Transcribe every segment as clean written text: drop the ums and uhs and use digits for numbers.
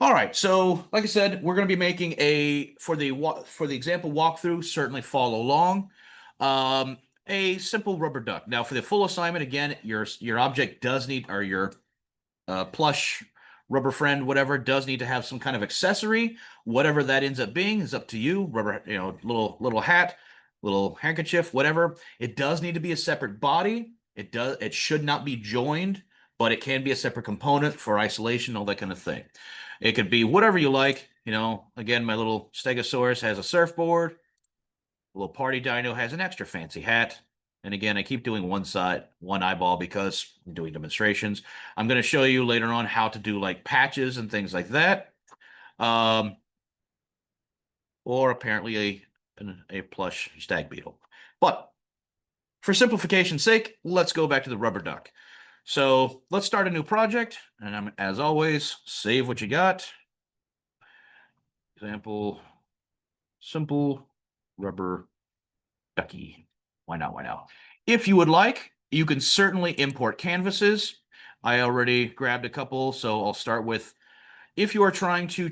All right, so like I said, we're going to be making for the example walkthrough. Certainly follow along. Um, a simple rubber duck. Now, for the full assignment, again, your object does need, or your plush rubber friend, whatever, does need to have some kind of accessory. Whatever that ends up being is up to you. Rubber, little hat, little handkerchief, whatever. It does need to be a separate body. It should not be joined, but it can be a separate component for isolation, all that kind of thing. It could be whatever you like. Again, my little Stegosaurus has a surfboard. A little party dino has an extra fancy hat. And again, I keep doing one side, one eyeball because I'm doing demonstrations. I'm going to show you later on how to do like patches and things like that. Um, or apparently a plush stag beetle. But for simplification's sake, let's go back to the rubber duck. So let's start a new project. And as always, save what you got. Example, simple rubber ducky. Why not? Why not? If you would like, you can certainly import canvases. I already grabbed a couple, so I'll start with if you are trying to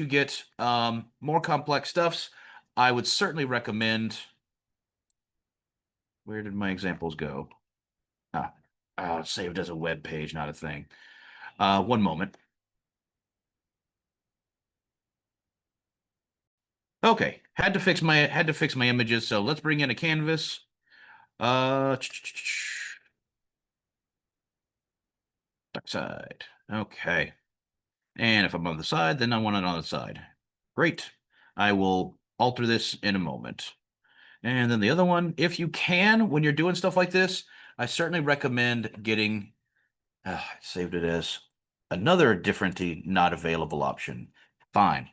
get more complex stuffs, I would certainly recommend. Where did my examples go? Saved as a web page, not a thing. One moment. Okay, had to fix my images, so let's bring in a canvas. Uh, Backside. Okay. And if I'm on the side, then I want it on the side. Great. I will alter this in a moment. And then the other one, if you can, when you're doing stuff like this, I certainly recommend getting, I saved it as another differently not available option. Fine.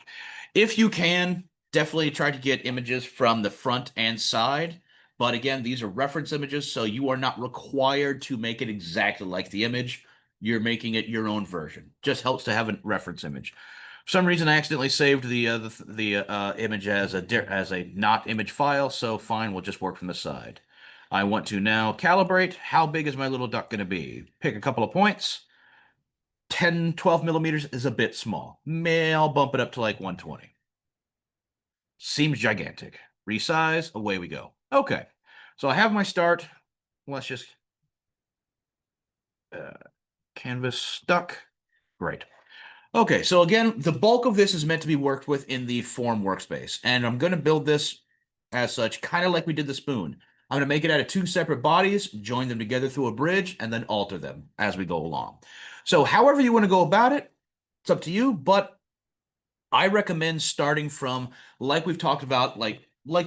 If you can, definitely try to get images from the front and side. But again, these are reference images, so you are not required to make it exactly like the image. You're making it your own version. Just helps to have a reference image. For some reason, I accidentally saved the image as a not image file, so fine, we'll just work from the side. I want to now calibrate. How big is my little duck going to be? Pick a couple of points. 10, 12 millimeters is a bit small. I'll bump it up to like 120. Seems gigantic. Resize, away we go. Okay, so I have my start. Let's just uh, canvas stuck. Great. Okay, so again, the bulk of this is meant to be worked with in the form workspace, and I'm going to build this as such, kind of like we did the spoon. I'm going to make it out of two separate bodies, join them together through a bridge, and then alter them as we go along. So however you want to go about it, it's up to you, but I recommend starting from, like we've talked about, like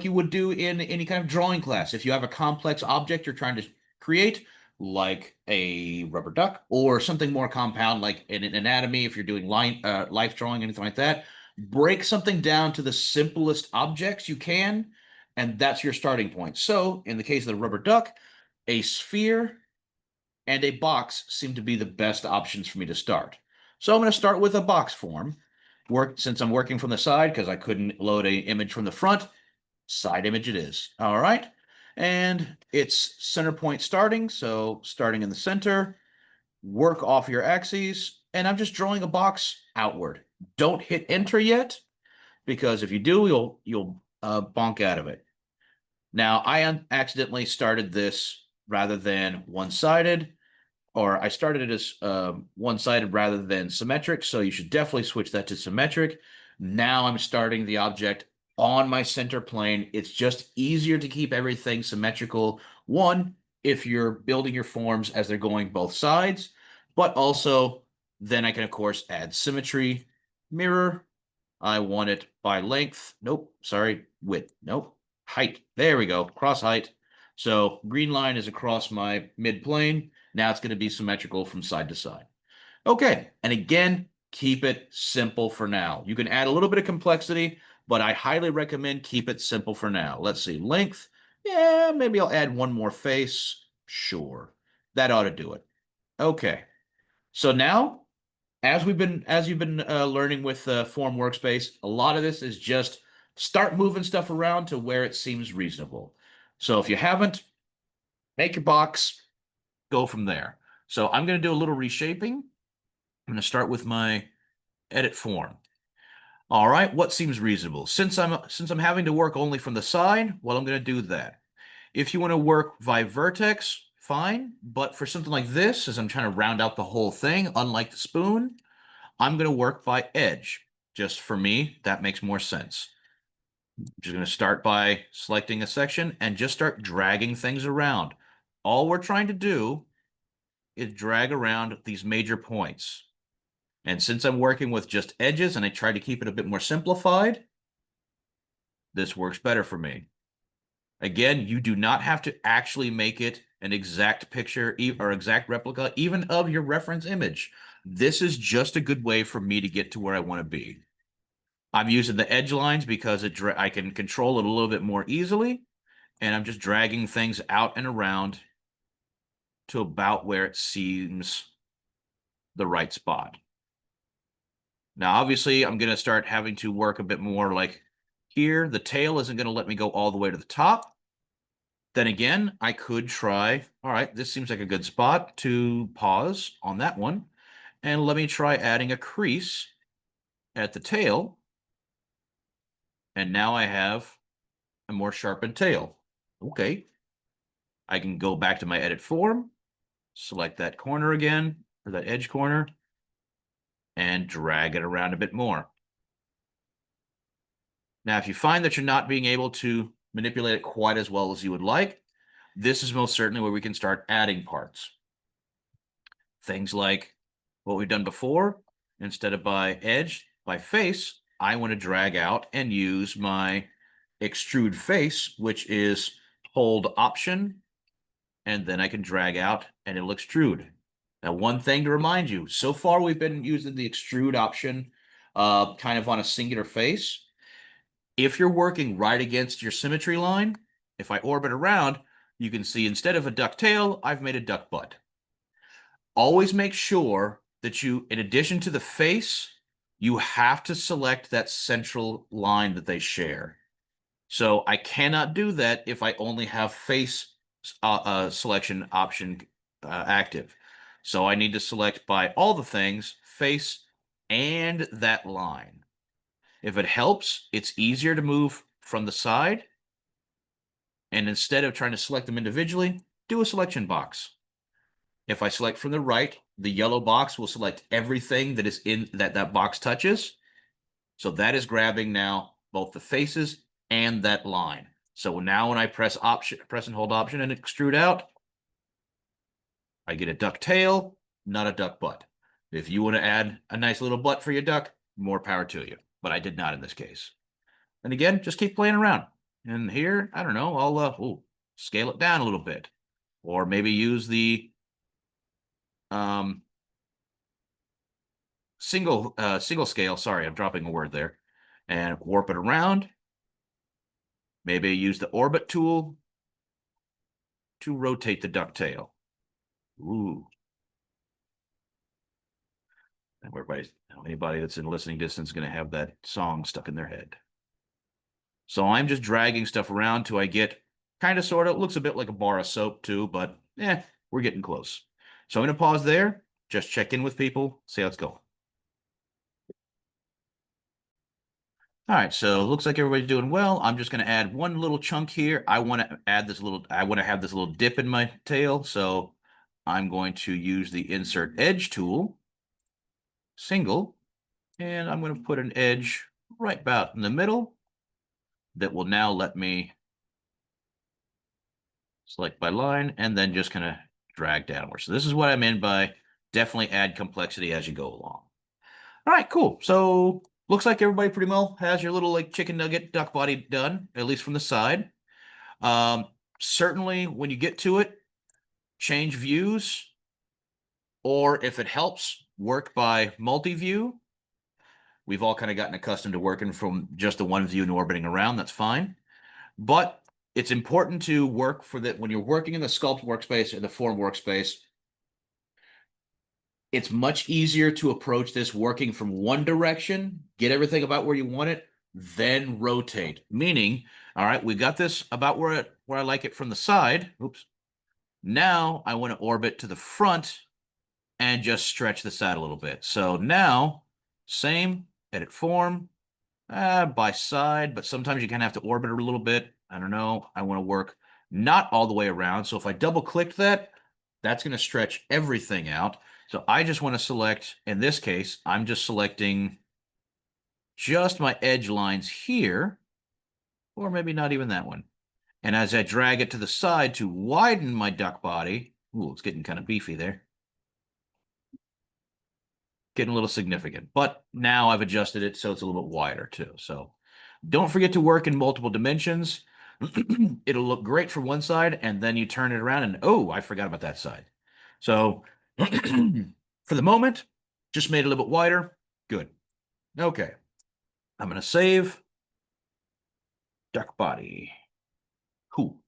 you would do in any kind of drawing class. If you have a complex object you're trying to create, like a rubber duck, or something more compound, like in an anatomy, if you're doing life drawing, anything like that, break something down to the simplest objects you can, and that's your starting point. So, in the case of the rubber duck, a sphere and a box seem to be the best options for me to start. So I'm going to start with a box form. Since I'm working from the side because I couldn't load an image from the front, side image it is. All right. And it's center point starting. So starting in the center, work off your axes. And I'm just drawing a box outward. Don't hit enter yet, because if you do, you'll bonk out of it. Now, I accidentally started this rather than one-sided, or I started it as one-sided rather than symmetric, so you should definitely switch that to symmetric. Now I'm starting the object on my center plane. It's just easier to keep everything symmetrical. One, if you're building your forms as they're going both sides, but also then I can, of course, add symmetry. Mirror, I want it by length. Nope, sorry, width. Nope, height. There we go, cross height. So green line is across my mid plane. Now it's going to be symmetrical from side to side. Okay, and again, keep it simple for now. You can add a little bit of complexity, but I highly recommend keep it simple for now. Let's see, length. Yeah, maybe I'll add one more face. Sure, that ought to do it. Okay, so now as you've been learning with Form Workspace, a lot of this is just start moving stuff around to where it seems reasonable. So if you haven't, make your box, go from there. So I'm going to do a little reshaping. I'm going to start with my edit form. All right, what seems reasonable? Since I'm having to work only from the side, well, I'm going to do that. If you want to work by vertex, fine. But for something like this, as I'm trying to round out the whole thing, unlike the spoon, I'm going to work by edge. Just for me, that makes more sense. I'm just going to start by selecting a section and just start dragging things around. All we're trying to do is drag around these major points. And since I'm working with just edges and I try to keep it a bit more simplified, this works better for me. Again, you do not have to actually make it an exact picture or exact replica, even of your reference image. This is just a good way for me to get to where I want to be. I'm using the edge lines because I can control it a little bit more easily, and I'm just dragging things out and around to about where it seems the right spot. Now, obviously, I'm going to start having to work a bit more like here. The tail isn't going to let me go all the way to the top. Then again, I could try, all right, this seems like a good spot to pause on that one. And let me try adding a crease at the tail. And now I have a more sharpened tail. Okay. I can go back to my edit form, select that corner again, or that edge corner, and drag it around a bit more. Now, if you find that you're not being able to manipulate it quite as well as you would like, this is most certainly where we can start adding parts. Things like what we've done before, instead of by edge, by face, I want to drag out and use my extrude face, which is hold Option, and then I can drag out and it'll extrude. Now, one thing to remind you, so far we've been using the extrude option kind of on a singular face. If you're working right against your symmetry line, if I orbit around, you can see instead of a duck tail, I've made a duck butt. Always make sure that you, in addition to the face, you have to select that central line that they share. So I cannot do that if I only have face selection option active. So I need to select by all the things, face and that line. If it helps, it's easier to move from the side. And instead of trying to select them individually, do a selection box. If I select from the right, the yellow box will select everything that is in that box touches. So that is grabbing now both the faces and that line. So now when I press and hold Option and extrude out, I get a duck tail, not a duck butt. If you want to add a nice little butt for your duck, more power to you. But I did not in this case. And again, just keep playing around. And here, I don't know, I'll scale it down a little bit. Or maybe use the single scale. Sorry, I'm dropping a word there. And warp it around. Maybe use the orbit tool to rotate the ducktail. Ooh. And anybody that's in listening distance is going to have that song stuck in their head. So I'm just dragging stuff around till I get kind of sort of, looks a bit like a bar of soap too, but we're getting close. So I'm going to pause there, just check in with people, see how it's going. All right, so it looks like everybody's doing well. I'm just going to add one little chunk here. I want to have this little dip in my tail. So I'm going to use the Insert Edge tool, single, and I'm going to put an edge right about in the middle that will now let me select by line and then just kind of drag downward. So this is what I mean by definitely add complexity as you go along. All right, cool. So looks like everybody pretty well has your little like chicken nugget duck body done, at least from the side. Certainly when you get to it, change views, or if it helps, work by multi-view. We've all kind of gotten accustomed to working from just the one view and orbiting around. That's fine. But it's important to work for that when you're working in the sculpt workspace or the form workspace. It's much easier to approach this working from one direction, get everything about where you want it, then rotate. Meaning, all right, we got this about where I like it from the side. Oops. Now I want to orbit to the front and just stretch this out a little bit. So now, Same, edit form, by side, but sometimes you kind of have to orbit it a little bit. I don't know. I want to work not all the way around. So if I double click that, that's going to stretch everything out. So I just want to select, in this case, I'm just selecting just my edge lines here, or maybe not even that one. And as I drag it to the side to widen my duck body, ooh, it's getting kind of beefy there. Getting a little significant, but now I've adjusted it so it's a little bit wider too. So don't forget to work in multiple dimensions. It'll look great for one side, and then you turn it around and, oh, I forgot about that side. So for the moment, just made it a little bit wider. Good. Okay. I'm going to save duck body. Cool.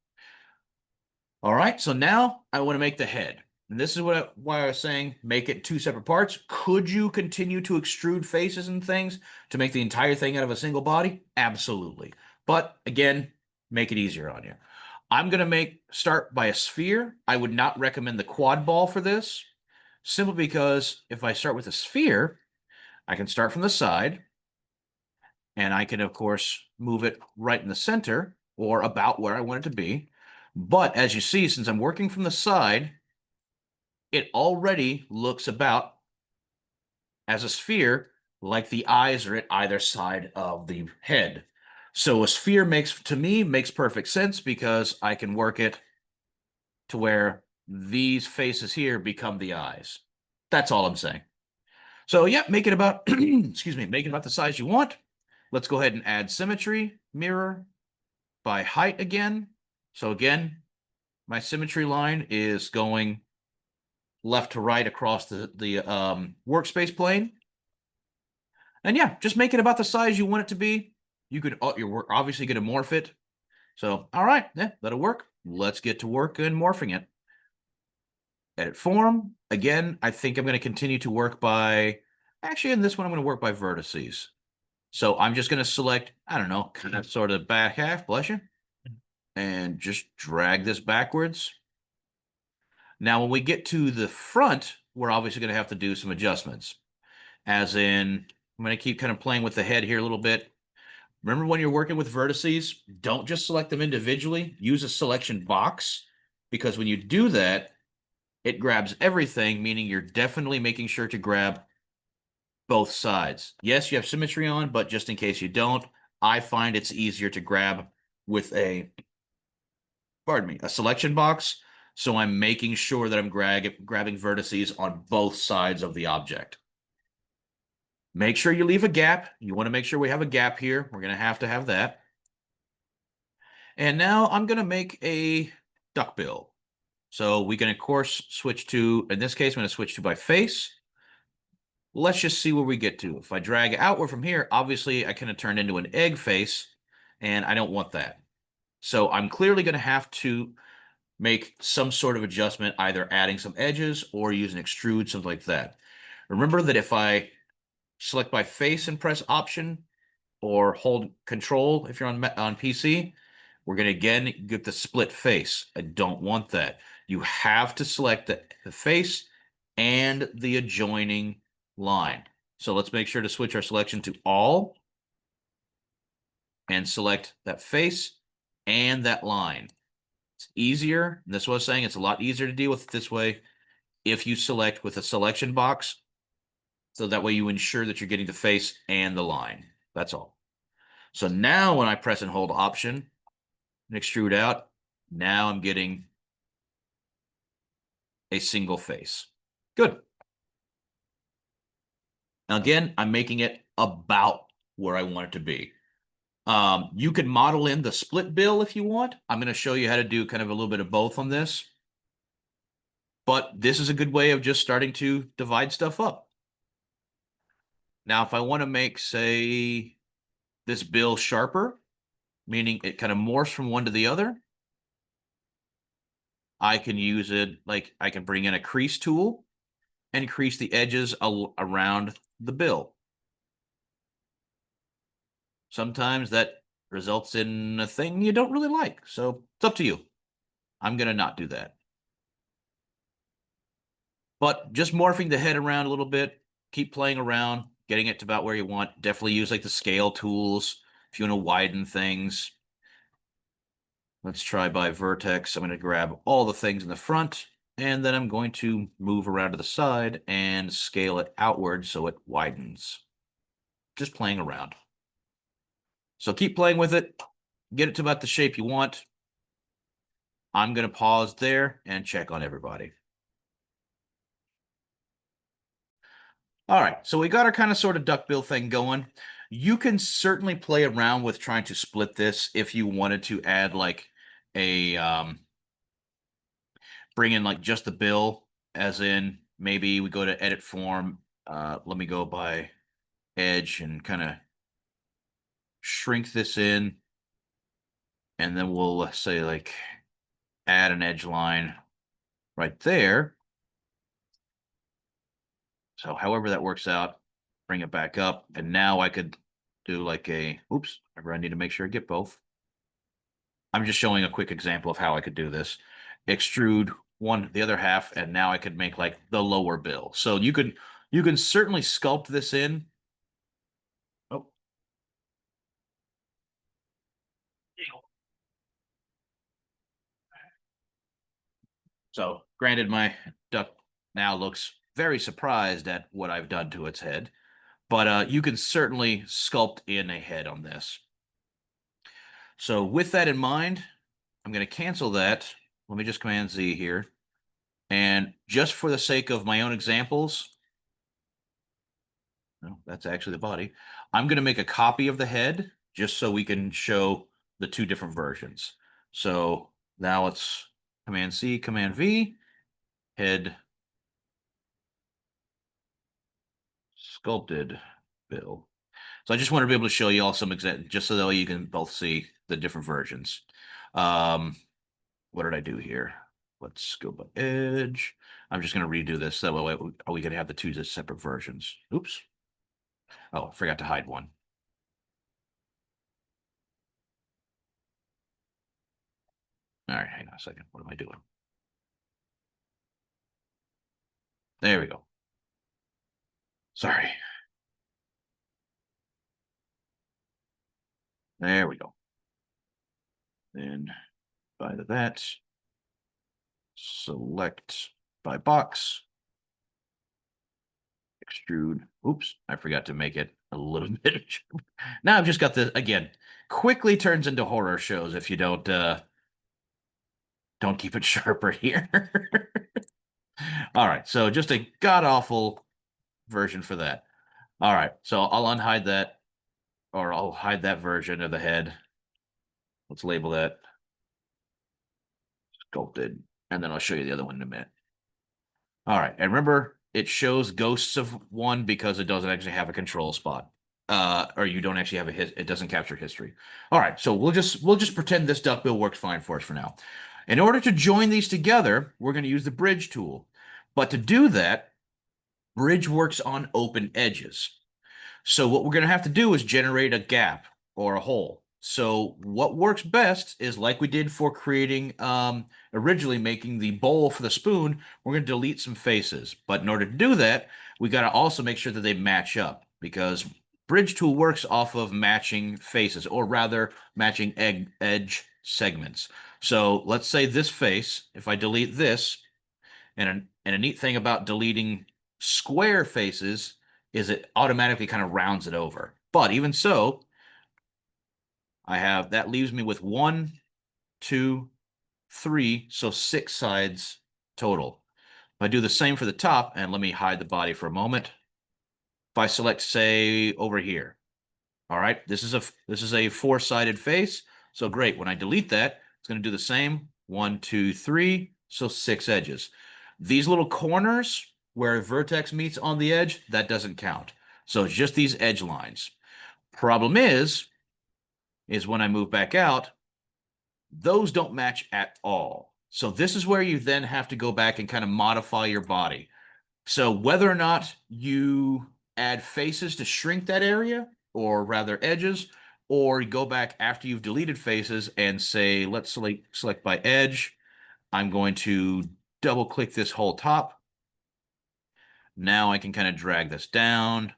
All right. So now I want to make the head. And this is why I was saying make it two separate parts. Could you continue to extrude faces and things to make the entire thing out of a single body? Absolutely. But again, make it easier on you. I'm going to start by a sphere. I would not recommend the quad ball for this, simply because if I start with a sphere, I can start from the side, and I can, of course, move it right in the center or about where I want it to be. But as you see, since I'm working from the side, it already looks about as a sphere, like the eyes are at either side of the head. So a sphere to me makes perfect sense, because I can work it to where these faces here become the eyes. That's all I'm saying. So yeah, make it about, excuse me, make it about the size you want. Let's go ahead and add symmetry, mirror by height again. So again, my symmetry line is going left to right across the workspace plane. And yeah, just make it about the size you want it to be. You're obviously going to morph it. So, all right, yeah, that'll work. Let's get to work and morphing it. Edit form. Again, I think I'm going to continue to work by, actually in this one, I'm going to work by vertices. So I'm just going to select, I don't know, kind of sort of back half, bless you, and just drag this backwards. Now, when we get to the front, we're obviously going to have to do some adjustments. As in, I'm going to keep kind of playing with the head here a little bit. Remember, when you're working with vertices, don't just select them individually. Use a selection box, because when you do that, it grabs everything, meaning you're definitely making sure to grab both sides. Yes, you have symmetry on, but just in case you don't, I find it's easier to grab with a selection box. So I'm making sure that I'm grabbing vertices on both sides of the object. Make sure you leave a gap. You want to make sure we have a gap here. We're going to have that. And now I'm going to make a duckbill. So we can, of course, switch to, in this case, I'm going to switch to by face. Let's just see where we get to. If I drag outward from here, obviously I kind of turn into an egg face, and I don't want that. So I'm clearly going to have to make some sort of adjustment, either adding some edges or use an extrude, something like that. Remember that if I select by face and press Option, or hold Control if you're on PC, we're going to again get the split face. I don't want that. You have to select the face and the adjoining line. So let's make sure to switch our selection to all and select that face and that line. It's easier. That's what I was saying. It's a lot easier to deal with this way if you select with a selection box. So that way you ensure that you're getting the face and the line. That's all. So now when I press and hold Option and extrude out, now I'm getting a single face. Good. Now again, I'm making it about where I want it to be. You can model in the split bill if you want. I'm going to show you how to do kind of a little bit of both on this. But this is a good way of just starting to divide stuff up. Now, if I want to make, say, this bill sharper, meaning it kind of morphs from one to the other, I can use it, like I can bring in a crease tool and crease the edges around the bill. Sometimes that results in a thing you don't really like, so it's up to you. I'm going to not do that. But just morphing the head around a little bit, keep playing around. getting it to about where you want. Definitely use like the scale tools if you want to widen things. Let's try by vertex. I'm going to grab all the things in the front, and then I'm going to move around to the side and scale it outward so it widens. Just playing around. So keep playing with it. Get it to about the shape you want. I'm going to pause there and check on everybody. All right, so we got our kind of sort of duckbill thing going. You can certainly play around with trying to split this if you wanted to add like a bring in like just the bill, as in maybe we go to edit form. Let me go by edge and kind of shrink this in, and then we'll say like add an edge line right there. So however that works out, bring it back up, and now I could do like a, oops, I need to make sure I get both. I'm just showing a quick example of how I could do this. Extrude the other half, and now I could make like the lower bill. So you can certainly sculpt this in. Oh. So granted, my duck now looks very surprised at what I've done to its head, but you can certainly sculpt in a head on this. So with that in mind, I'm going to cancel that. Let me just Command Z here. And just for the sake of my own examples, no, that's actually the body. I'm going to make a copy of the head just so we can show the two different versions. So now let's Command C, Command V, head sculpted bill. So I just want to be able to show you all some examples, just so that you can both see the different versions. What did I do here? Let's go by edge. I'm just going to redo this. That way, are we going to have the two separate versions? Oops. Oh, I forgot to hide one. All right, hang on a second. What am I doing? There we go. Sorry. There we go. Then by that, select by box, extrude. Oops, I forgot to make it a little bit. Now I've just got the, again, quickly turns into horror shows if you don't keep it sharper here. All right, so just a god-awful version for that. All right, so I'll unhide that, or I'll hide that version of the head. Let's label that sculpted, and then I'll show you the other one in a minute. All right, and remember, it shows ghosts of one because it doesn't actually have a control spot. Or you don't actually have it doesn't capture history. All right, so we'll just pretend this duckbill works fine for us for now. In order to join these together, we're going to use the bridge tool. But to do that, bridge works on open edges. So what we're going to have to do is generate a gap or a hole. So what works best is like we did for creating, originally making the bowl for the spoon, we're going to delete some faces. But in order to do that, we got to also make sure that they match up, because bridge tool works off of matching faces, or rather matching edge segments. So let's say this face, if I delete this, and a neat thing about deleting square faces is it automatically kind of rounds it over. But even so, that leaves me with 1, 2, 3, so 6 sides total. If I do the same for the top, and let me hide the body for a moment. If I select, say, over here, all right, this is a 4-sided face. So great. When I delete that, it's going to do the same. 1, 2, 3, so 6 edges. These little corners where vertex meets on the edge, that doesn't count. So it's just these edge lines. Problem is when I move back out, those don't match at all. So this is where you then have to go back and kind of modify your body. So whether or not you add faces to shrink that area, or rather edges, or you go back after you've deleted faces and say, let's select by edge. I'm going to double click this whole top. Now I can kind of drag this down,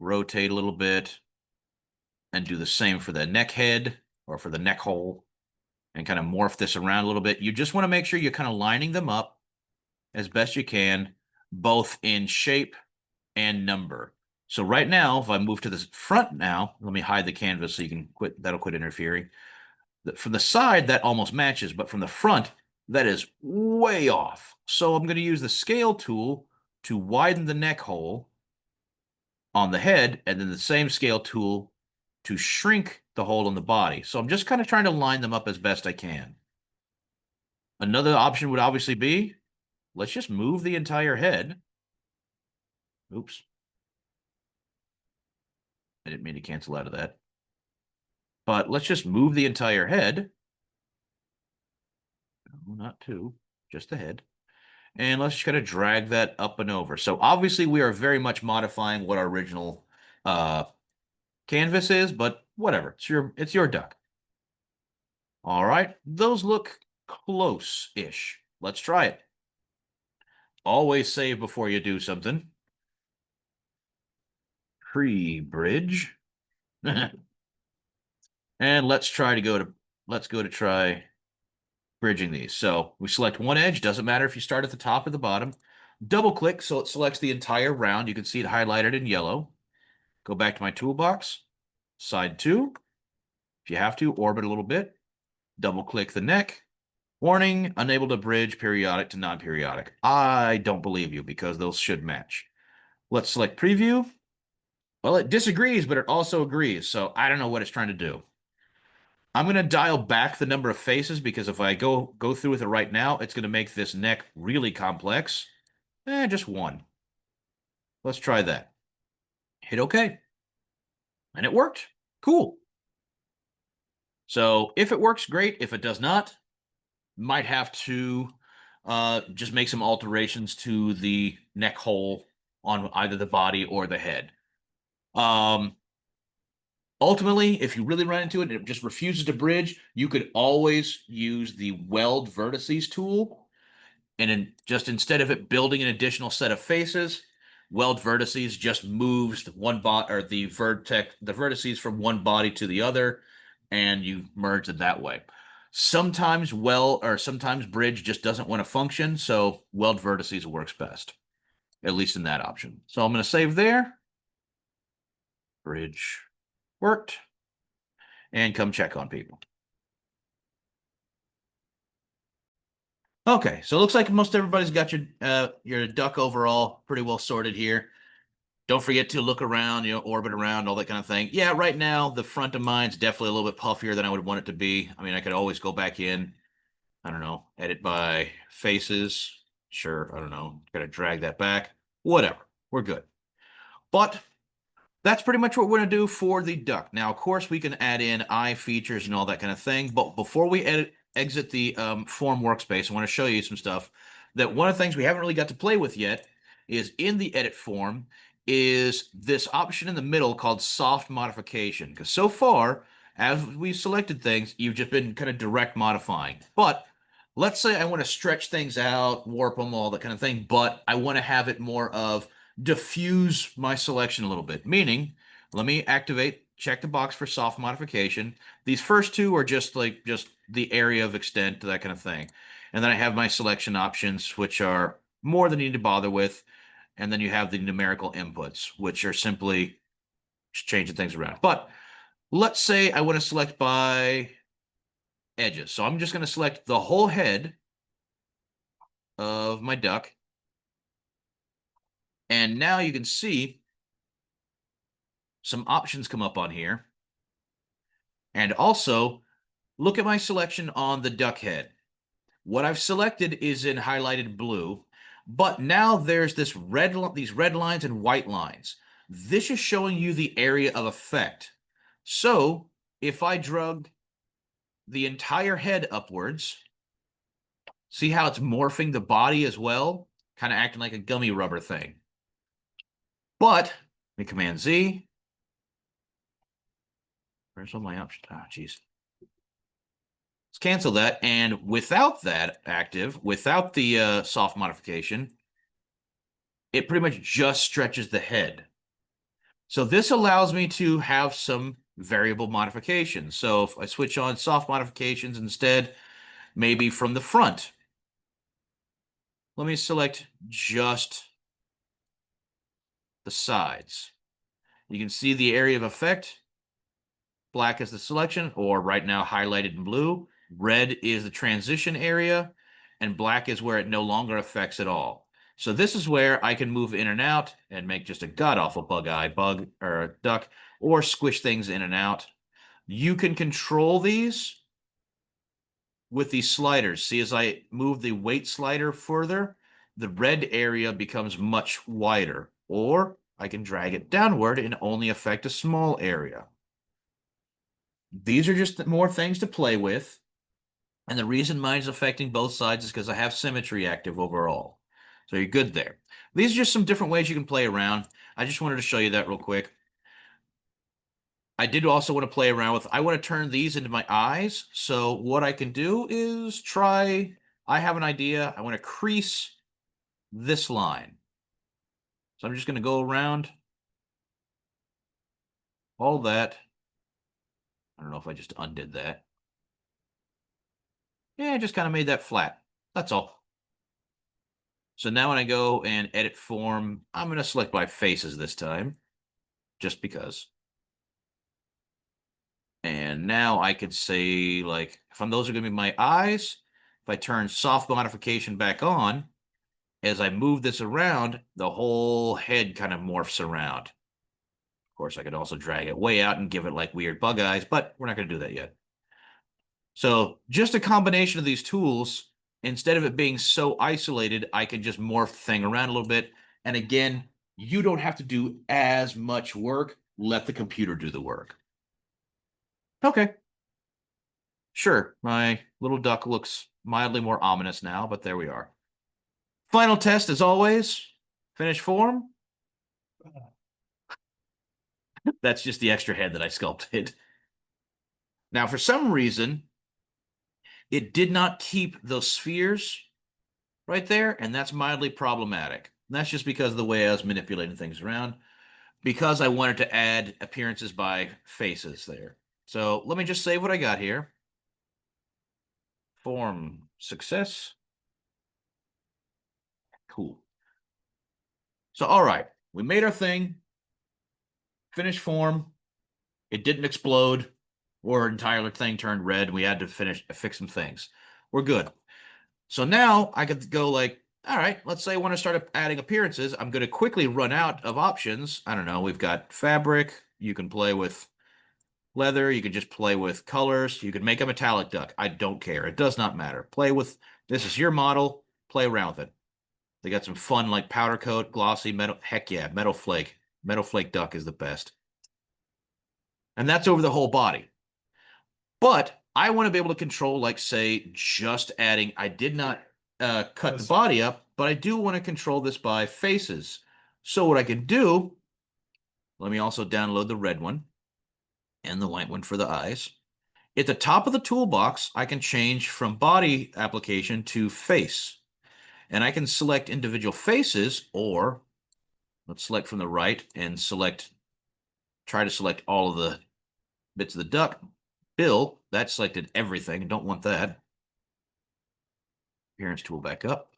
rotate a little bit, and do the same for the neck head or for the neck hole, and kind of morph this around a little bit. You just want to make sure you're kind of lining them up as best you can, both in shape and number. So right now, if I move to the front now, let me hide the canvas so you can quit. That'll quit interfering. From the side, that almost matches, but from the front, that is way off. So I'm going to use the scale tool to widen the neck hole on the head, and then the same scale tool to shrink the hole in the body. So I'm just kind of trying to line them up as best I can. Another option would obviously be, let's just move the entire head. Oops. I didn't mean to cancel out of that. But let's just move the entire head. No, not two, just the head. And let's just kind of drag that up and over. So obviously we are very much modifying what our original canvas is, but whatever. It's your duck. All right, those look close-ish. Let's try it. Always save before you do something. Pre-bridge. And let's go to try bridging these. So we select one edge, doesn't matter if you start at the top or the bottom. Double click so it selects the entire round. You can see it highlighted in yellow. Go back to my toolbox, side 2. If you have to, orbit a little bit. Double click the neck. Warning, unable to bridge periodic to non-periodic. I don't believe you because those should match. Let's select preview. Well, it disagrees, but it also agrees. So I don't know what it's trying to do. I'm going to dial back the number of faces because if I go through with it right now, it's going to make this neck really complex. Just one. Let's try that. Hit OK. And it worked. Cool. So if it works, great. If it does not, might have to just make some alterations to the neck hole on either the body or the head. Ultimately, if you really run into it and it just refuses to bridge, you could always use the Weld Vertices tool. And instead of it building an additional set of faces, Weld Vertices just moves the vertices from one body to the other, and you merge it that way. Sometimes sometimes bridge just doesn't want to function, so Weld Vertices works best, at least in that option. So I'm going to save there. Bridge worked. And come check on people. Okay, so it looks like most everybody's got your duck overall pretty well sorted here. Don't forget to look around, orbit around, all that kind of thing. Yeah, right now, the front of mine's definitely a little bit puffier than I would want it to be. I mean, I could always go back in, I don't know, edit by faces. Sure, I don't know, gotta drag that back. Whatever, we're good. But that's pretty much what we're going to do for the duck. Now, of course, we can add in eye features and all that kind of thing. But before we exit the form workspace, I want to show you some stuff that one of the things we haven't really got to play with yet is in the edit form is this option in the middle called soft modification. Because so far, as we selected things, you've just been kind of direct modifying. But let's say I want to stretch things out, warp them, all that kind of thing, but I want to have it more of diffuse my selection a little bit, meaning let me check the box for soft modification. These first two are just the area of extent, that kind of thing. And then I have my selection options, which are more than you need to bother with. And then you have the numerical inputs, which are simply just changing things around. But let's say I want to select by edges. So I'm just going to select the whole head of my duck. And now you can see some options come up on here. And also, look at my selection on the duck head. What I've selected is in highlighted blue, but now there's these red lines and white lines. This is showing you the area of effect. So if I drug the entire head upwards, see how it's morphing the body as well? Kind of acting like a gummy rubber thing. But, let me Command Z. Where's all my options? Oh, geez. Let's cancel that. And without that active, without the soft modification, it pretty much just stretches the head. So this allows me to have some variable modifications. So if I switch on soft modifications instead, maybe from the front, let me select just the sides. You can see the area of effect. Black is the selection, or right now highlighted in blue. Red is the transition area, and black is where it no longer affects at all. So this is where I can move in and out and make just a god-awful bug or duck, or squish things in and out. You can control these with these sliders. See, as I move the weight slider further, the red area becomes much wider, or I can drag it downward and only affect a small area. These are just more things to play with. And the reason mine's affecting both sides is because I have symmetry active overall. So you're good there. These are just some different ways you can play around. I just wanted to show you that real quick. I did also want to play around with, I want to turn these into my eyes. So what I can do is try, I have an idea. I want to crease this line. So I'm just going to go around all that. I don't know if I just undid that. Yeah, I just kind of made that flat. That's all. So now when I go and edit form, I'm going to select my faces this time, just because. And now I could say, like, if those are going to be my eyes, if I turn soft modification back on, as I move this around, the whole head kind of morphs around. Of course, I could also drag it way out and give it like weird bug eyes, but we're not going to do that yet. So just a combination of these tools, instead of it being so isolated, I can just morph the thing around a little bit. And again, you don't have to do as much work. Let the computer do the work. Okay. Sure, my little duck looks mildly more ominous now, but there we are. Final test, as always. Finish form. That's just the extra head that I sculpted. Now, for some reason, it did not keep those spheres right there, and that's mildly problematic. And that's just because of the way I was manipulating things around, because I wanted to add appearances by faces there. So let me just save what I got here. Form success. Cool. So, all right, we made our thing. Finish form. It didn't explode, or entire thing turned red. We had to fix some things. We're good. So now I could go like, all right, let's say I want to start adding appearances. I'm going to quickly run out of options. I don't know. We've got fabric. You can play with leather. You can just play with colors. You can make a metallic duck. I don't care. It does not matter. Play with, this is your model. Play around with it. They got some fun like powder coat, glossy metal. Heck yeah, metal flake. Metal flake duck is the best. And that's over the whole body. But I want to be able to control, like, say, just adding. I did not cut the body up, but I do want to control this by faces. So what I can do, let me also download the red one and the white one for the eyes. At the top of the toolbox, I can change from body application to face. And I can select individual faces, or let's select from the right and try to select all of the bits of the duck. Bill, that selected everything. Don't want that. Appearance tool back up.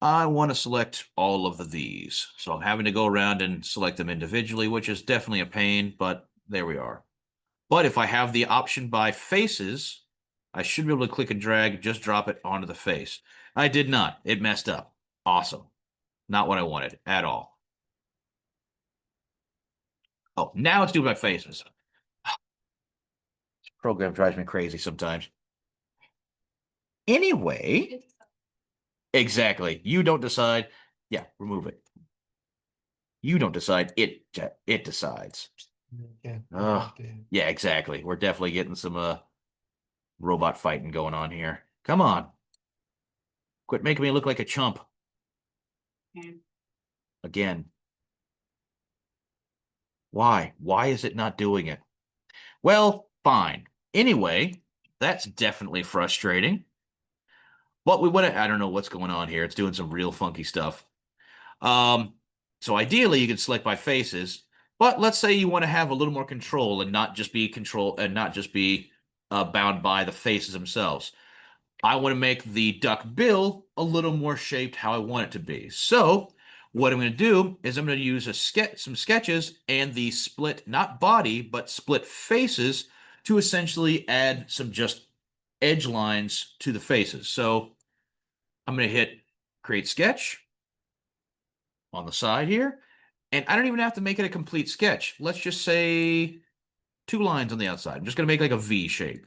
I want to select all of these. So I'm having to go around and select them individually, which is definitely a pain, but there we are. But if I have the option by faces, I should be able to click and drag, just drop it onto the face. I did not. It messed up. Awesome. Not what I wanted at all. Oh, now it's doing my faces. This program drives me crazy sometimes. Anyway, exactly. You don't decide. Yeah, remove it. You don't decide. It decides. Yeah, exactly. We're definitely getting some robot fighting going on here. Come on. Quit making me look like a chump. Again. Why? Why is it not doing it? Well, fine. Anyway, that's definitely frustrating. But I don't know what's going on here. It's doing some real funky stuff. So ideally, you can select by faces. But let's say you want to have a little more control and not just be bound by the faces themselves. I want to make the duck bill a little more shaped how I want it to be. So what I'm going to do is I'm going to use some sketches and the split, not body, but split faces to essentially add some just edge lines to the faces. So I'm going to hit create sketch on the side here. And I don't even have to make it a complete sketch. Let's just say 2 lines on the outside. I'm just going to make like a V shape.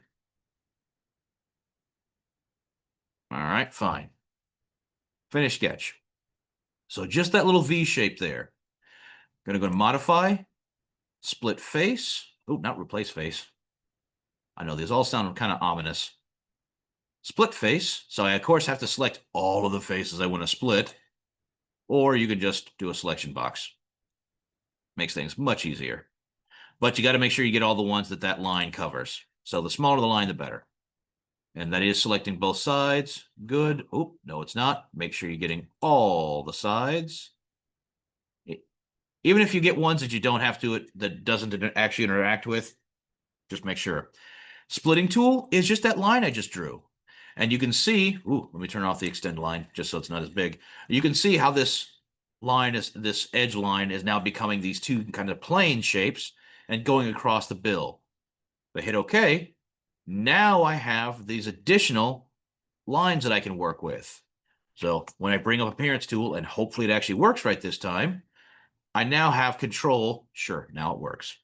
All right, fine. Finish sketch. So just that little V shape there. Going to go to modify, split face. Oh, not replace face. I know these all sound kind of ominous. Split face. So I, of course, have to select all of the faces I want to split. Or you can just do a selection box. Makes things much easier. But you got to make sure you get all the ones that that line covers. So the smaller the line, the better. And that is selecting both sides. Good. Oh, no, it's not. Make sure you're getting all the sides. Even if you get ones that you don't have to, that doesn't actually interact with, just make sure. Splitting tool is just that line I just drew. And you can see, let me turn off the extend line just so it's not as big. You can see how this edge line is now becoming these two kind of plane shapes and going across the bill. If I hit OK, now I have these additional lines that I can work with. So when I bring up appearance tool, and hopefully it actually works right this time, I now have control, sure, now it works,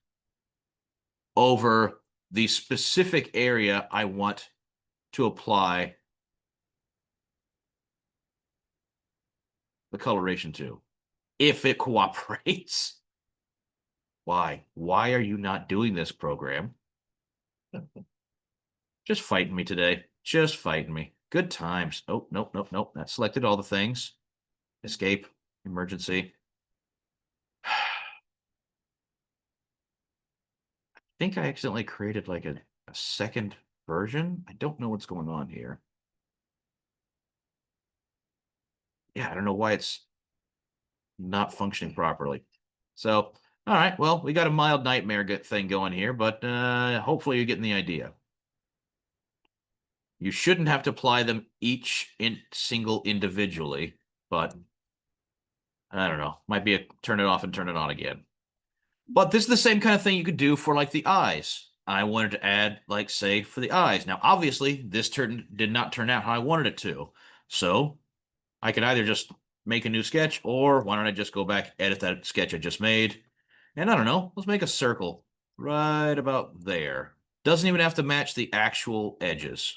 over the specific area I want to apply the coloration to, if it cooperates. Why? Why are you not doing this, program? Just fighting me today. Just fighting me. Good times. Oh, nope, nope, nope. That selected all the things. Escape. Emergency. I think I accidentally created like a second version. I don't know what's going on here. Yeah, I don't know why it's not functioning properly. So, all right, well, we got a mild nightmare thing going here, but hopefully you're getting the idea. You shouldn't have to apply them each single individually, but I don't know. Might be a turn it off and turn it on again. But this is the same kind of thing you could do for like the eyes. I wanted to add, like, say, for the eyes. Now, obviously, this did not turn out how I wanted it to. So I could either just make a new sketch, or why don't I just go back, edit that sketch I just made, and I don't know, let's make a circle right about there. Doesn't even have to match the actual edges.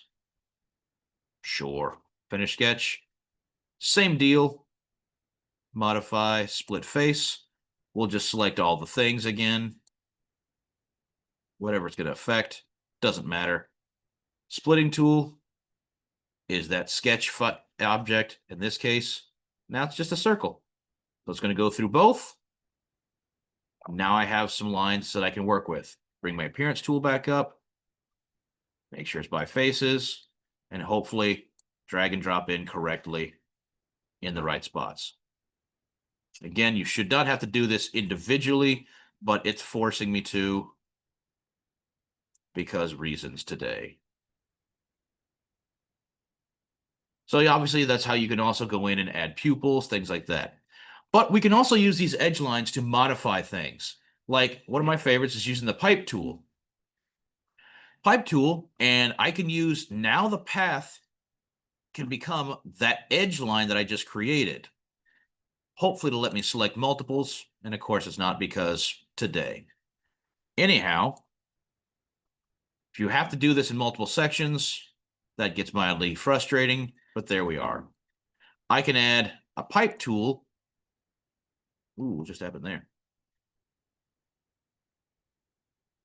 Sure. Finish sketch. Same deal. Modify, split face. We'll just select all the things again. Whatever it's going to affect. Doesn't matter. Splitting tool is that sketch object in this case. Now it's just a circle. So it's going to go through both. Now I have some lines that I can work with. Bring my appearance tool back up. Make sure it's by faces. And hopefully drag and drop in correctly in the right spots. Again, you should not have to do this individually, but it's forcing me to because reasons today. So obviously that's how you can also go in and add pupils, things like that. But we can also use these edge lines to modify things. Like one of my favorites is using the pipe tool. Pipe tool, and I can use now the path can become that edge line that I just created. Hopefully to let me select multiples, and of course it's not because today. Anyhow, if you have to do this in multiple sections, that gets mildly frustrating, but there we are. I can add a pipe tool. Ooh, what just happened there?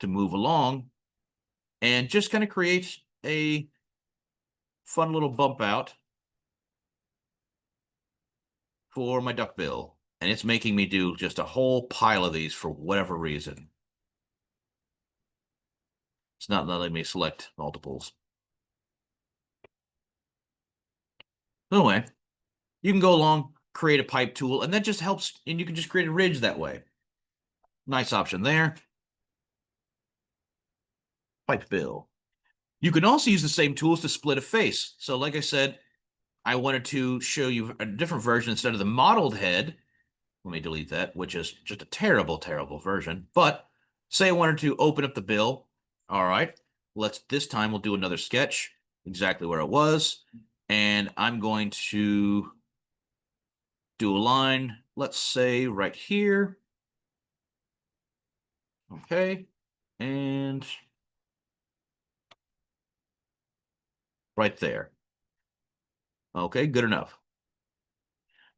To move along and just kind of create a fun little bump out for my duckbill. And it's making me do just a whole pile of these for whatever reason. It's not letting me select multiples. Anyway, you can go along, create a pipe tool, and that just helps, and you can just create a ridge that way. Nice option there. Pipe bill. You can also use the same tools to split a face. So like I said, I wanted to show you a different version instead of the modeled head. Let me delete that, which is just a terrible, terrible version. But say I wanted to open up the bill. All right, this time we'll do another sketch exactly where it was. And I'm going to do a line, let's say right here. Okay. And right there. Okay, good enough.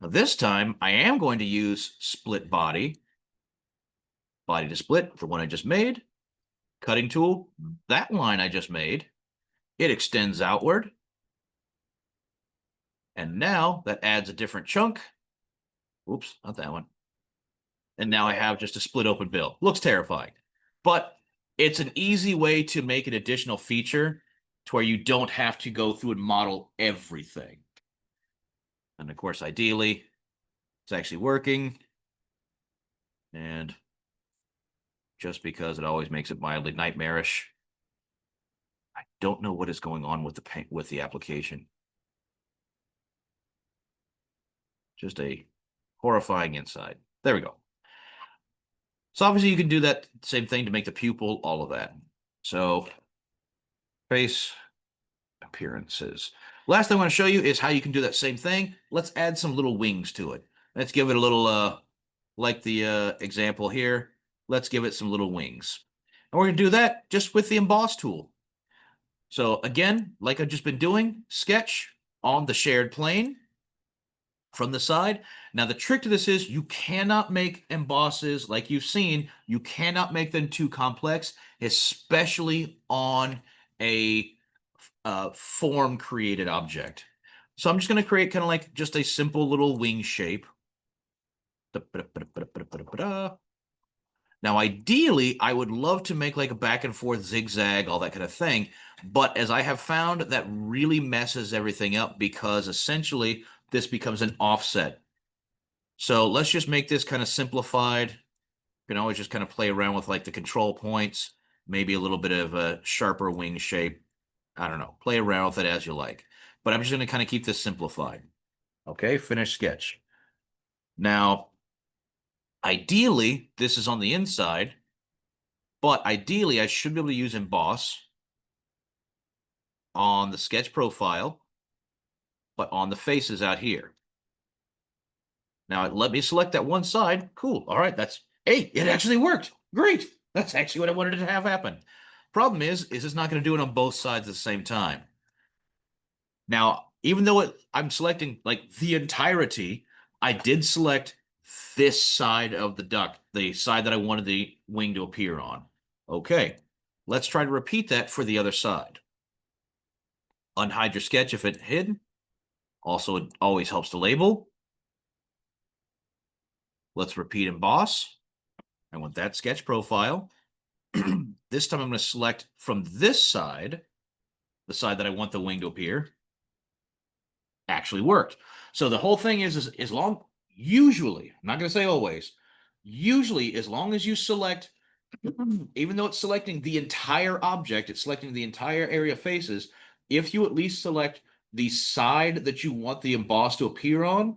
Now this time I am going to use split body to split, the one I just made. Cutting tool, that line I just made, it extends outward. And now that adds a different chunk. Oops, not that one. And now I have just a split open bill. Looks terrifying, but it's an easy way to make an additional feature to where you don't have to go through and model everything. And of course, ideally, it's actually working. And just because it always makes it mildly nightmarish, I don't know what is going on with the application. Just a horrifying inside. There we go. So obviously you can do that same thing to make the pupil, all of that. So face appearances. Last thing I want to show you is how you can do that same thing. Let's add some little wings to it. Let's give it a little, like the example here, let's give it some little wings. And we're going to do that just with the emboss tool. So again, like I've just been doing, sketch on the shared plane from the side. Now, the trick to this is you cannot make embosses like you've seen. You cannot make them too complex, especially on a form created object. So I'm just going to create kind of like just a simple little wing shape. Now, ideally, I would love to make like a back and forth zigzag, all that kind of thing. But as I have found, that really messes everything up because essentially this becomes an offset. So let's just make this kind of simplified. You can always just kind of play around with like the control points, maybe a little bit of a sharper wing shape. I don't know, play around with it as you like. But I'm just going to kind of keep this simplified. Okay, finish sketch. Now, ideally, this is on the inside, but ideally I should be able to use emboss on the sketch profile, but on the faces out here. Now, let me select that one side. Cool. All right, hey, it actually worked. Great. That's actually what I wanted to have happen. Problem is it's not going to do it on both sides at the same time. Now, even though I'm selecting like the entirety, I did select this side of the duck, the side that I wanted the wing to appear on. Okay, let's try to repeat that for the other side. Unhide your sketch if it's hidden. Also, it always helps to label. Let's repeat emboss. I want that sketch profile. This time I'm going to select from this side, the side that I want the wing to appear. Actually worked. So the whole thing is as long, usually, I'm not going to say always, usually as long as you select, even though it's selecting the entire object, it's selecting the entire area of faces, if you at least select the side that you want the emboss to appear on,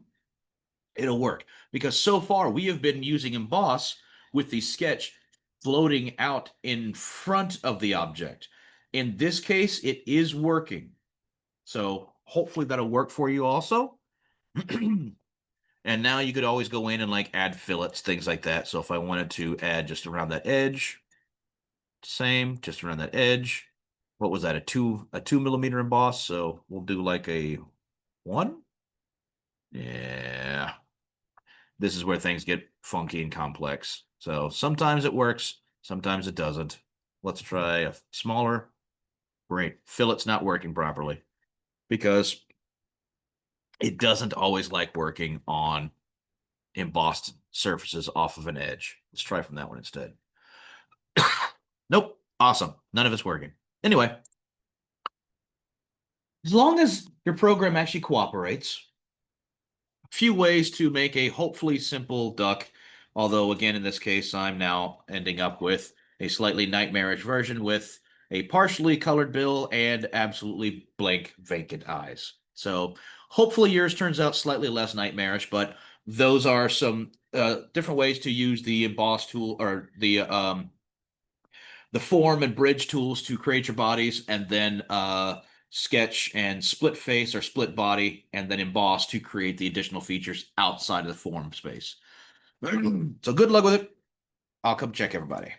it'll work. Because so far we have been using emboss with the sketch floating out in front of the object. In this case, it is working. So hopefully that'll work for you also. And now you could always go in and like add fillets, things like that. So if I wanted to add just around that edge, same, just around that edge. What was that? A 2 millimeter emboss. So we'll do like a 1. Yeah. This is where things get funky and complex. So sometimes it works, sometimes it doesn't. Let's try a smaller. Great. Fillet's not working properly because it doesn't always like working on embossed surfaces off of an edge. Let's try from that one instead. Nope. Awesome. None of it's working. Anyway, as long as your program actually cooperates, a few ways to make a hopefully simple duck Although, again, in this case, I'm now ending up with a slightly nightmarish version with a partially colored bill and absolutely blank, vacant eyes. So hopefully yours turns out slightly less nightmarish, but those are some different ways to use the emboss tool or the form and bridge tools to create your bodies, and then sketch and split face or split body, and then emboss to create the additional features outside of the form space. So good luck with it. I'll come check everybody.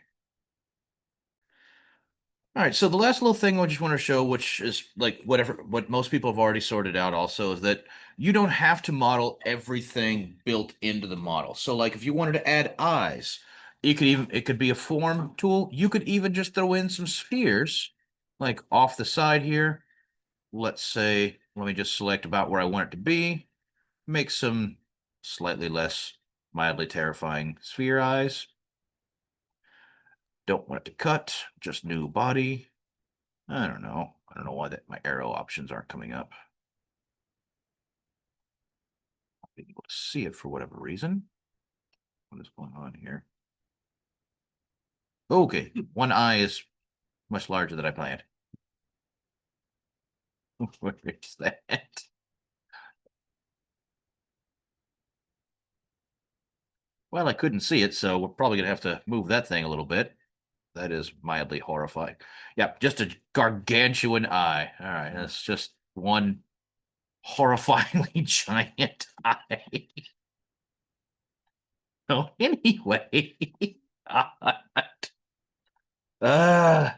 All right, so the last little thing I just want to show, which is like what most people have already sorted out also, is that you don't have to model everything built into the model. So like if you wanted to add eyes, it could be a form tool. You could even just throw in some spheres like off the side here. Let's say, let me just select about where I want it to be. Make some slightly less mildly terrifying sphere eyes. Don't want it to cut, just new body. I don't know. I don't know why my arrow options aren't coming up. Not being able to see it for whatever reason. What is going on here? Okay, one eye is much larger than I planned. Where is that? Well, I couldn't see it, so we're probably gonna have to move that thing a little bit. That is mildly horrifying. Yep, just a gargantuan eye. All right, that's just one horrifyingly giant eye. So anyway, uh,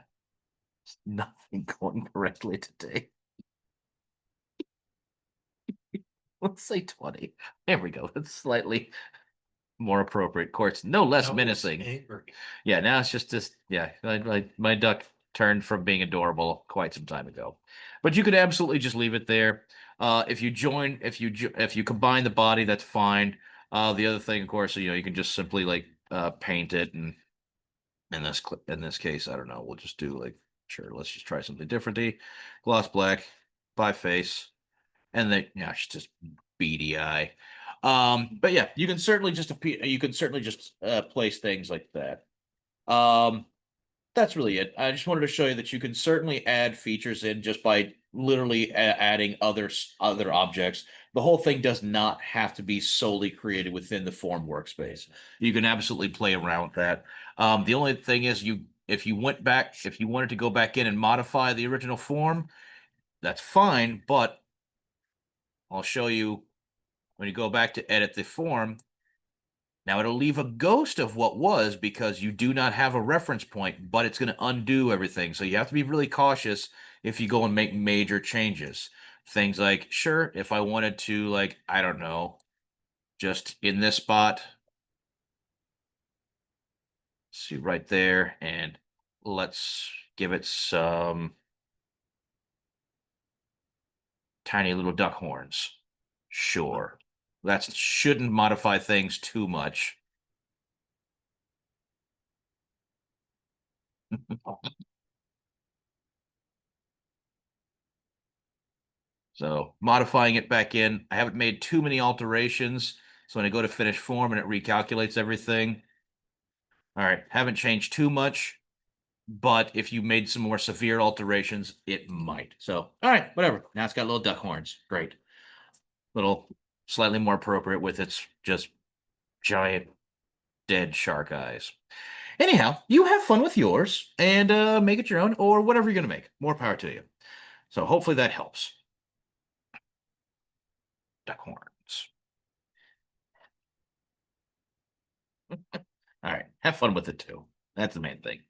nothing going correctly today. Let's say 20. There we go. It's slightly more appropriate. Of course, no less menacing. Yeah, now it's just this. Yeah, my duck turned from being adorable quite some time ago. But you could absolutely just leave it there. If you combine the body, that's fine. The other thing, of course, you can just simply like paint it, and in this case, I don't know. We'll just do like, sure, let's just try something different. Gloss black, by face, and then yeah, it's just beady eye. But yeah, you can certainly just place things like that. Um, that's really it. I just wanted to show you that you can certainly add features in just by literally adding other objects. The whole thing does not have to be solely created within the form workspace. You can absolutely play around with that. The only thing is, if you wanted to go back in and modify the original form, that's fine. But I'll show you when you go back to edit the form. Now it'll leave a ghost of what was because you do not have a reference point, but it's going to undo everything. So you have to be really cautious if you go and make major changes. Things like, sure, if I wanted to, like, I don't know, just in this spot, see right there, and let's give it some tiny little duck horns. Sure. That shouldn't modify things too much. So modifying it back in, I haven't made too many alterations. So when I go to finish form and it recalculates everything, all right, haven't changed too much. But if you made some more severe alterations, it might. So, all right, whatever. Now it's got little duck horns. Great. Little slightly more appropriate with its just giant dead shark eyes. Anyhow, you have fun with yours and make it your own or whatever you're going to make. More power to you. So hopefully that helps. Duck horns. All right. Have fun with it too. That's the main thing.